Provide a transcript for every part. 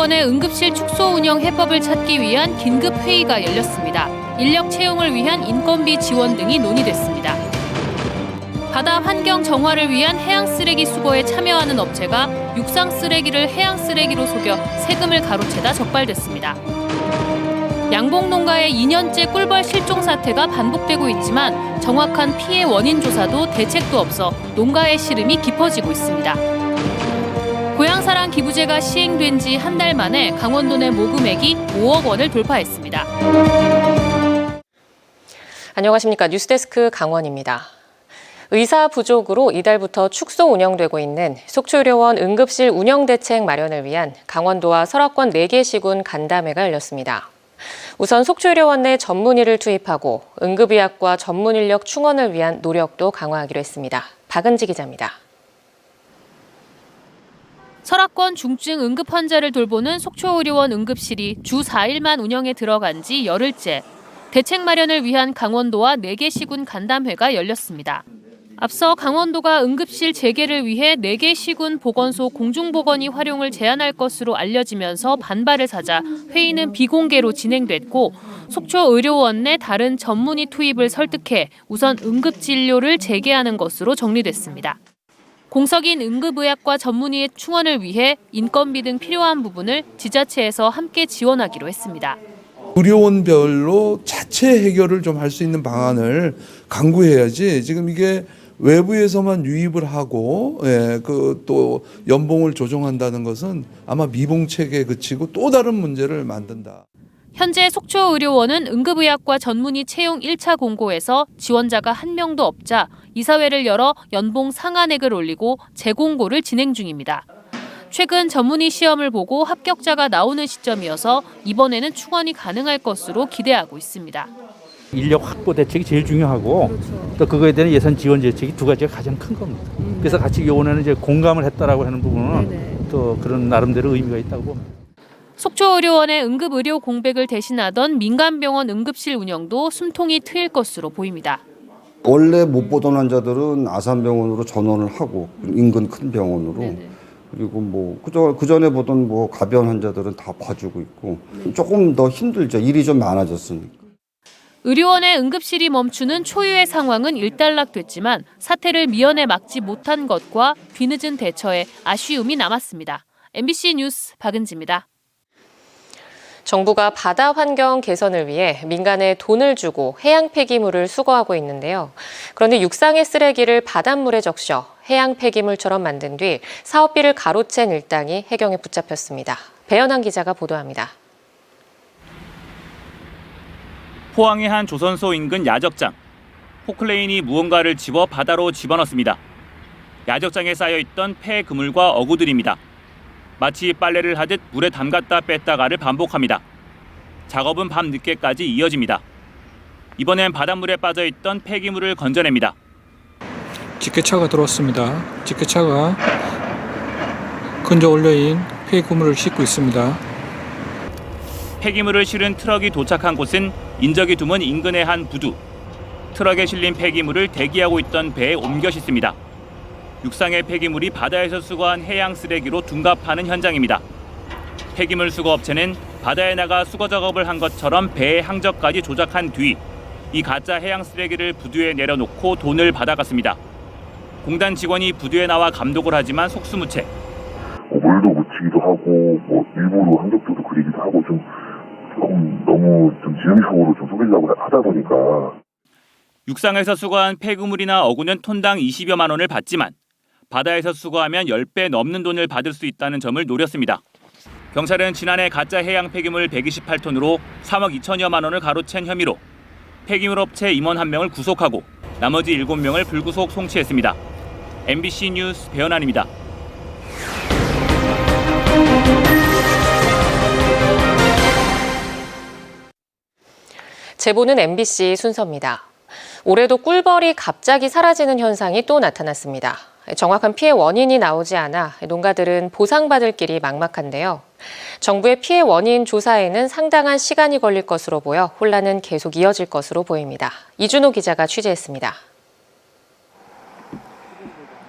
속초의료원의 응급실 축소 운영 해법을 찾기 위한 긴급 회의가 열렸습니다. 인력 채용을 위한 인건비 지원 등이 논의됐습니다. 바다 환경 정화를 위한 해양 쓰레기 수거에 참여하는 업체가 육상 쓰레기를 해양 쓰레기로 속여 세금을 가로채다 적발됐습니다. 양봉 농가의 2년째 꿀벌 실종 사태가 반복되고 있지만 정확한 피해 원인 조사도 대책도 없어 농가의 시름이 깊어지고 있습니다. 고향사랑 기부제가 시행된 지 한 달 만에 강원도 내 모금액이 5억 원을 돌파했습니다. 안녕하십니까. 뉴스데스크 강원입니다. 의사 부족으로 이달부터 축소 운영되고 있는 속초의료원 응급실 운영 대책 마련을 위한 강원도와 설악권 4개 시군 간담회가 열렸습니다. 우선 속초의료원 내 전문의를 투입하고 응급의학과 전문인력 충원을 위한 노력도 강화하기로 했습니다. 박은지 기자입니다. 설악권 중증 응급 환자를 돌보는 속초의료원 응급실이 주 4일만 운영에 들어간 지 열흘째. 대책 마련을 위한 강원도와 4개 시군 간담회가 열렸습니다. 앞서 강원도가 응급실 재개를 위해 4개 시군 보건소 공중보건의 활용을 제한할 것으로 알려지면서 반발을 사자 회의는 비공개로 진행됐고 속초의료원 내 다른 전문의 투입을 설득해 우선 응급진료를 재개하는 것으로 정리됐습니다. 공석인 응급의학과 전문의의 충원을 위해 인건비 등 필요한 부분을 지자체에서 함께 지원하기로 했습니다. 의료원별로 자체 해결을 좀 할 수 있는 방안을 강구해야지 지금 이게 외부에서만 유입을 하고 또 연봉을 조정한다는 것은 아마 미봉책에 그치고 또 다른 문제를 만든다. 현재 속초의료원은 응급의학과 전문의 채용 1차 공고에서 지원자가 한 명도 없자 이사회를 열어 연봉 상한액을 올리고 재공고를 진행 중입니다. 최근 전문의 시험을 보고 합격자가 나오는 시점이어서 이번에는 충원이 가능할 것으로 기대하고 있습니다. 인력 확보 대책이 제일 중요하고 또 그거에 대한 예산 지원 대책이 두 가지가 가장 큰 겁니다. 그래서 같이 이번에는 이제 공감을 했다라고 하는 부분은 또 그런 나름대로 의미가 있다고 봅니다. 속초의료원의 응급의료 공백을 대신하던 민간병원 응급실 운영도 숨통이 트일 것으로 보입니다. 원래 못 보던 환자들은 아산병원으로 전원을 하고 인근 큰 병원으로 그리고 뭐 그전에 보던 뭐 가벼운 환자들은 다 봐주고 있고 조금 더 힘들죠. 일이 좀 많아졌으니까. 의료원의 응급실이 멈추는 초유의 상황은 일단락됐지만 사태를 미연에 막지 못한 것과 뒤늦은 대처에 아쉬움이 남았습니다. MBC 뉴스 박은지입니다. 정부가 바다 환경 개선을 위해 민간에 돈을 주고 해양 폐기물을 수거하고 있는데요. 그런데 육상의 쓰레기를 바닷물에 적셔 해양 폐기물처럼 만든 뒤 사업비를 가로챈 일당이 해경에 붙잡혔습니다. 배현한 기자가 보도합니다. 포항의 한 조선소 인근 야적장. 포클레인이 무언가를 집어 바다로 집어넣습니다. 야적장에 쌓여있던 폐 그물과 어구들입니다. 마치 빨래를 하듯 물에 담갔다 뺐다가를 반복합니다. 작업은 밤 늦게까지 이어집니다. 이번엔 바닷물에 빠져있던 폐기물을 건져냅니다. 집게차가 들어왔습니다. 집게차가 건져 올려인 폐기물을 싣고 있습니다. 폐기물을 실은 트럭이 도착한 곳은 인적이 드문 인근의 한 부두. 트럭에 실린 폐기물을 대기하고 있던 배에 옮겨 싣습니다. 육상의 폐기물이 바다에서 수거한 해양 쓰레기로 둔갑하는 현장입니다. 폐기물 수거 업체는 바다에 나가 수거 작업을 한 것처럼 배의 항적까지 조작한 뒤 이 가짜 해양 쓰레기를 부두에 내려놓고 돈을 받아갔습니다. 공단 직원이 부두에 나와 감독을 하지만 속수무책. 물도 묻히기도 하고 일부러 항적조도 그리기도 하고 좀 너무 지형식으로 좀 속이려고 하다 보니까. 육상에서 수거한 폐기물이나 어구는 톤당 20여만 원을 받지만 바다에서 수거하면 10배 넘는 돈을 받을 수 있다는 점을 노렸습니다. 경찰은 지난해 가짜 해양 폐기물 128톤으로 3억 2천여만 원을 가로챈 혐의로 폐기물 업체 임원 1명을 구속하고 나머지 7명을 불구속 송치했습니다. MBC 뉴스 배현환입니다. 제보는 MBC 순서입니다. 올해도 꿀벌이 갑자기 사라지는 현상이 또 나타났습니다. 정확한 피해 원인이 나오지 않아 농가들은 보상받을 길이 막막한데요. 정부의 피해 원인 조사에는 상당한 시간이 걸릴 것으로 보여 혼란은 계속 이어질 것으로 보입니다. 이준호 기자가 취재했습니다.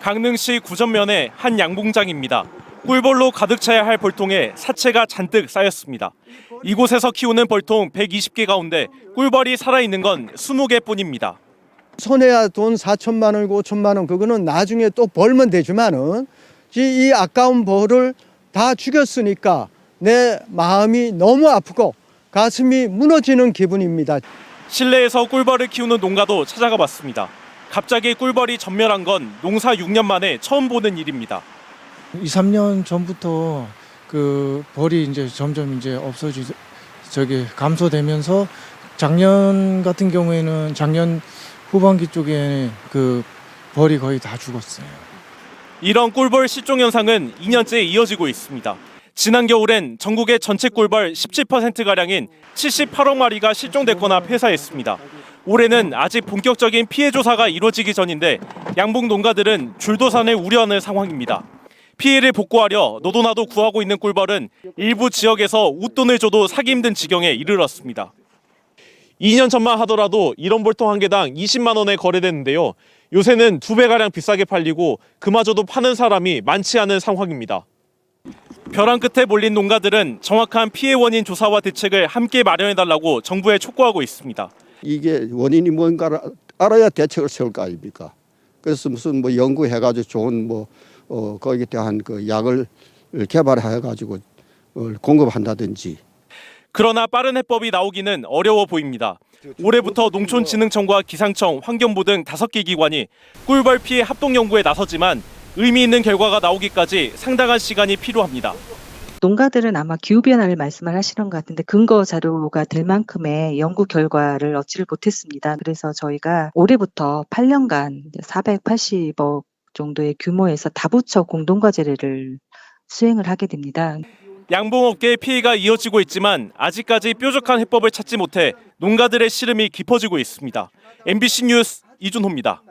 강릉시 구전면의 한 양봉장입니다. 꿀벌로 가득 차야 할 벌통에 사체가 잔뜩 쌓였습니다. 이곳에서 키우는 벌통 120개 가운데 꿀벌이 살아있는 건 20개뿐입니다. 손해야 돈 4천만 원이고 5천만 원 그거는 나중에 또 벌면 되지만은 이 아까운 벌을 다 죽였으니까 내 마음이 너무 아프고 가슴이 무너지는 기분입니다. 실내에서 꿀벌을 키우는 농가도 찾아가 봤습니다. 갑자기 꿀벌이 전멸한 건 농사 6년 만에 처음 보는 일입니다. 2, 3년 전부터 그 벌이 이제 점점 이제 감소되면서 작년 같은 경우에는 작년 후반기 쪽에 그 벌이 거의 다 죽었어요. 이런 꿀벌 실종 현상은 2년째 이어지고 있습니다. 지난 겨울엔 전국의 전체 꿀벌 17%가량인 78억 마리가 실종됐거나 폐사했습니다. 올해는 아직 본격적인 피해 조사가 이루어지기 전인데 양봉 농가들은 줄도산을 우려하는 상황입니다. 피해를 복구하려 너도나도 구하고 있는 꿀벌은 일부 지역에서 웃돈을 줘도 사기 힘든 지경에 이르렀습니다. 2년 전만 하더라도 이런 벌통 한 개당 20만 원에 거래됐는데요. 요새는 2배가량 비싸게 팔리고 그마저도 파는 사람이 많지 않은 상황입니다. 벼랑 끝에 몰린 농가들은 정확한 피해 원인 조사와 대책을 함께 마련해달라고 정부에 촉구하고 있습니다. 이게 원인이 뭔가를 알아야 대책을 세울 거 아닙니까? 그래서 무슨 뭐 연구해가지고 좋은 거기에 대한 그 약을 개발해가지고 공급한다든지. 그러나 빠른 해법이 나오기는 어려워 보입니다. 올해부터 농촌진흥청과 기상청, 환경부 등 5개 기관이 꿀벌 피해 합동 연구에 나서지만 의미 있는 결과가 나오기까지 상당한 시간이 필요합니다. 농가들은 아마 기후변화를 말씀을 하시는 것 같은데 근거 자료가 될 만큼의 연구 결과를 얻지를 못했습니다. 그래서 저희가 올해부터 8년간 480억 정도의 규모에서 다부처 공동과제를 수행을 하게 됩니다. 양봉업계의 피해가 이어지고 있지만 아직까지 뾰족한 해법을 찾지 못해 농가들의 시름이 깊어지고 있습니다. MBC 뉴스 이준호입니다.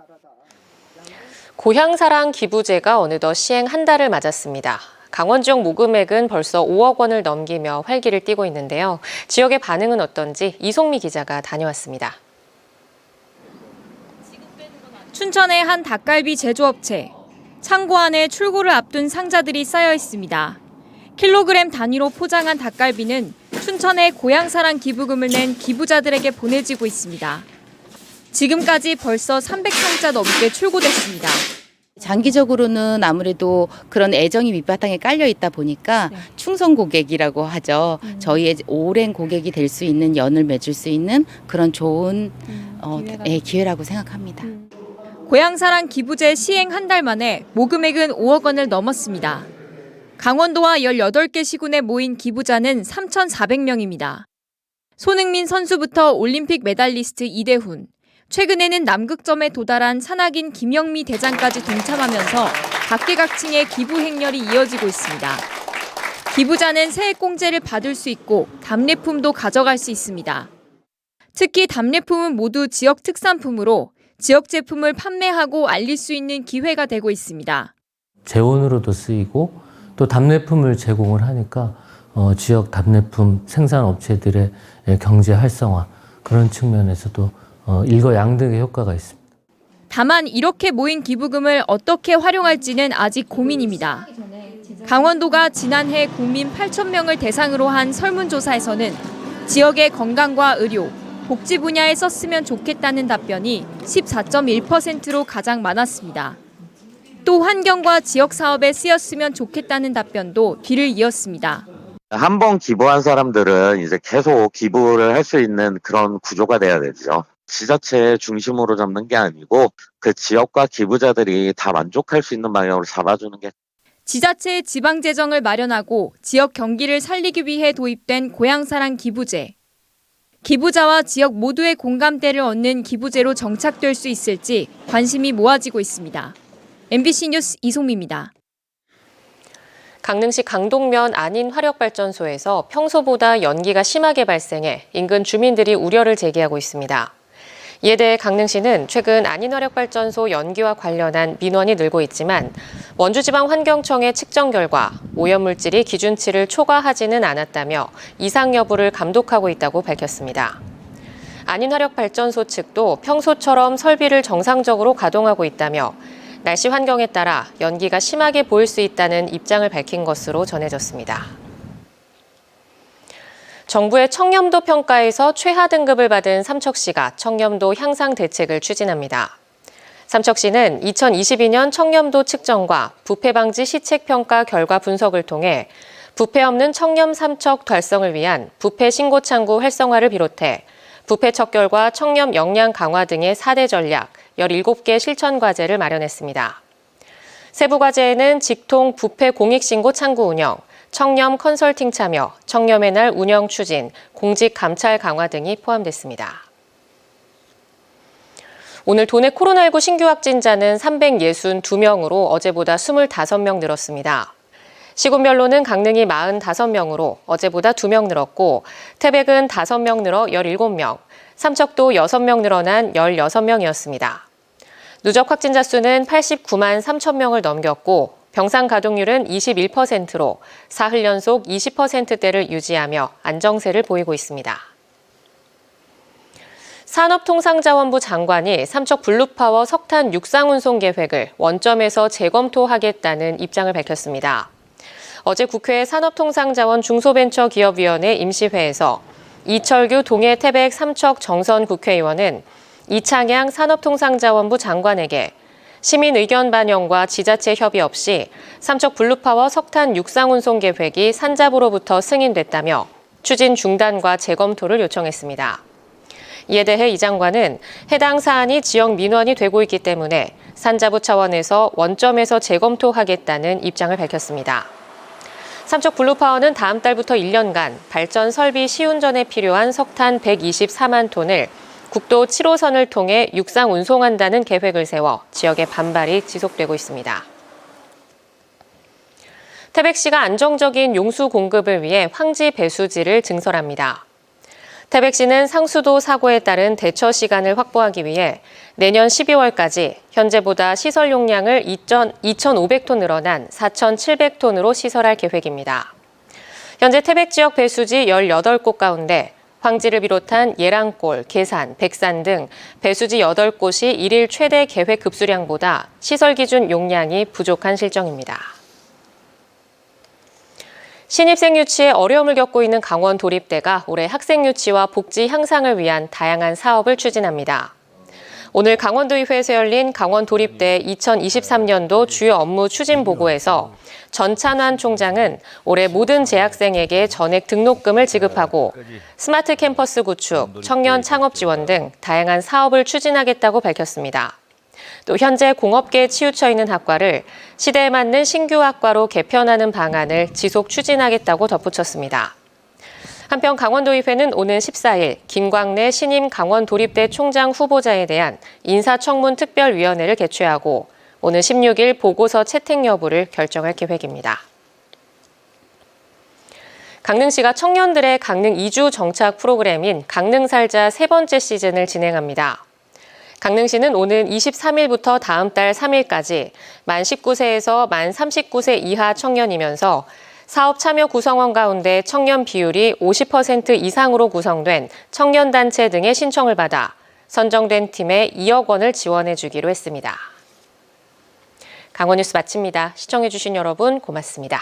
고향사랑 기부제가 어느덧 시행 한 달을 맞았습니다. 강원 지역 모금액은 벌써 5억 원을 넘기며 활기를 띠고 있는데요. 지역의 반응은 어떤지 이송미 기자가 다녀왔습니다. 춘천의 한 닭갈비 제조업체. 창고 안에 출고를 앞둔 상자들이 쌓여 있습니다. 킬로그램 단위로 포장한 닭갈비는 춘천의 고향사랑 기부금을 낸 기부자들에게 보내지고 있습니다. 지금까지 벌써 300상자 넘게 출고됐습니다. 장기적으로는 아무래도 그런 애정이 밑바탕에 깔려 있다 보니까 충성 고객이라고 하죠. 저희의 오랜 고객이 될 수 있는 연을 맺을 수 있는 그런 좋은 기회라고 생각합니다. 고향사랑 기부제 시행 한 달 만에 모금액은 5억 원을 넘었습니다. 강원도와 18개 시군에 모인 기부자는 3,400명입니다. 손흥민 선수부터 올림픽 메달리스트 이대훈, 최근에는 남극점에 도달한 산악인 김영미 대장까지 동참하면서 각계각층의 기부 행렬이 이어지고 있습니다. 기부자는 세액공제를 받을 수 있고 답례품도 가져갈 수 있습니다. 특히 답례품은 모두 지역 특산품으로 지역 제품을 판매하고 알릴 수 있는 기회가 되고 있습니다. 재원으로도 쓰이고 또 답례품을 제공을 하니까 지역 답례품 생산업체들의 경제 활성화 그런 측면에서도 일거양득의 효과가 있습니다. 다만 이렇게 모인 기부금을 어떻게 활용할지는 아직 고민입니다. 강원도가 지난해 국민 8,000명을 대상으로 한 설문조사에서는 지역의 건강과 의료, 복지 분야에 썼으면 좋겠다는 답변이 14.1%로 가장 많았습니다. 또 환경과 지역 사업에 쓰였으면 좋겠다는 답변도 뒤를 이었습니다. 한 번 기부한 사람들은 이제 계속 기부를 할 수 있는 그런 구조가 돼야 되죠. 지자체 중심으로 잡는 게 아니고 그 지역과 기부자들이 다 만족할 수 있는 방향으로 잡아주는 게. 지자체의 지방 재정을 마련하고 지역 경기를 살리기 위해 도입된 고향사랑 기부제. 기부자와 지역 모두의 공감대를 얻는 기부제로 정착될 수 있을지 관심이 모아지고 있습니다. MBC 뉴스 이송미입니다. 강릉시 강동면 안인화력발전소에서 평소보다 연기가 심하게 발생해 인근 주민들이 우려를 제기하고 있습니다. 이에 대해 강릉시는 최근 안인화력발전소 연기와 관련한 민원이 늘고 있지만 원주지방환경청의 측정 결과 오염물질이 기준치를 초과하지는 않았다며 이상 여부를 감독하고 있다고 밝혔습니다. 안인화력발전소 측도 평소처럼 설비를 정상적으로 가동하고 있다며 날씨 환경에 따라 연기가 심하게 보일 수 있다는 입장을 밝힌 것으로 전해졌습니다. 정부의 청렴도 평가에서 최하 등급을 받은 삼척시가 청렴도 향상 대책을 추진합니다. 삼척시는 2022년 청렴도 측정과 부패 방지 시책 평가 결과 분석을 통해 부패 없는 청렴 삼척 달성을 위한 부패 신고 창구 활성화를 비롯해 부패 척결과 청렴 역량 강화 등의 4대 전략 17개 실천 과제를 마련했습니다. 세부 과제에는 직통 부패 공익신고 창구 운영, 청렴 컨설팅 참여, 청렴의 날 운영 추진, 공직 감찰 강화 등이 포함됐습니다. 오늘 도내 코로나19 신규 확진자는 362명으로 어제보다 25명 늘었습니다. 시군별로는 강릉이 45명으로 어제보다 2명 늘었고 태백은 5명 늘어 17명, 삼척도 6명 늘어난 16명이었습니다. 누적 확진자 수는 89만 3천 명을 넘겼고 병상 가동률은 21%로 사흘 연속 20%대를 유지하며 안정세를 보이고 있습니다. 산업통상자원부 장관이 삼척 블루파워 석탄 육상 운송 계획을 원점에서 재검토하겠다는 입장을 밝혔습니다. 어제 국회 산업통상자원 중소벤처기업위원회 임시회에서 이철규 동해 태백 삼척 정선 국회의원은 이창양 산업통상자원부 장관에게 시민 의견 반영과 지자체 협의 없이 삼척 블루파워 석탄 육상 운송 계획이 산자부로부터 승인됐다며 추진 중단과 재검토를 요청했습니다. 이에 대해 이 장관은 해당 사안이 지역 민원이 되고 있기 때문에 산자부 차원에서 원점에서 재검토하겠다는 입장을 밝혔습니다. 삼척 블루파워는 다음 달부터 1년간 발전 설비 시운전에 필요한 석탄 124만 톤을 국도 7호선을 통해 육상 운송한다는 계획을 세워 지역의 반발이 지속되고 있습니다. 태백시가 안정적인 용수 공급을 위해 황지 배수지를 증설합니다. 태백시는 상수도 사고에 따른 대처 시간을 확보하기 위해 내년 12월까지 현재보다 시설 용량을 2,500톤 늘어난 4,700톤으로 시설할 계획입니다. 현재 태백 지역 배수지 18곳 가운데 황지를 비롯한 예랑골, 계산, 백산 등 배수지 8곳이 일일 최대 계획 급수량보다 시설 기준 용량이 부족한 실정입니다. 신입생 유치에 어려움을 겪고 있는 강원 도립대가 올해 학생 유치와 복지 향상을 위한 다양한 사업을 추진합니다. 오늘 강원도의회에서 열린 강원 도립대 2023년도 주요 업무 추진 보고에서 전찬환 총장은 올해 모든 재학생에게 전액 등록금을 지급하고 스마트 캠퍼스 구축, 청년 창업 지원 등 다양한 사업을 추진하겠다고 밝혔습니다. 또 현재 공업계에 치우쳐 있는 학과를 시대에 맞는 신규 학과로 개편하는 방안을 지속 추진하겠다고 덧붙였습니다. 한편 강원도의회는 오는 14일 김광래 신임 강원도립대 총장 후보자에 대한 인사청문 특별위원회를 개최하고 오는 16일 보고서 채택 여부를 결정할 계획입니다. 강릉시가 청년들의 강릉 이주 정착 프로그램인 강릉 살자 세 번째 시즌을 진행합니다. 강릉시는 오는 23일부터 다음 달 3일까지 만 19세에서 만 39세 이하 청년이면서 사업 참여 구성원 가운데 청년 비율이 50% 이상으로 구성된 청년단체 등의 신청을 받아 선정된 팀에 2억 원을 지원해 주기로 했습니다. 강원뉴스 마칩니다. 시청해주신 여러분 고맙습니다.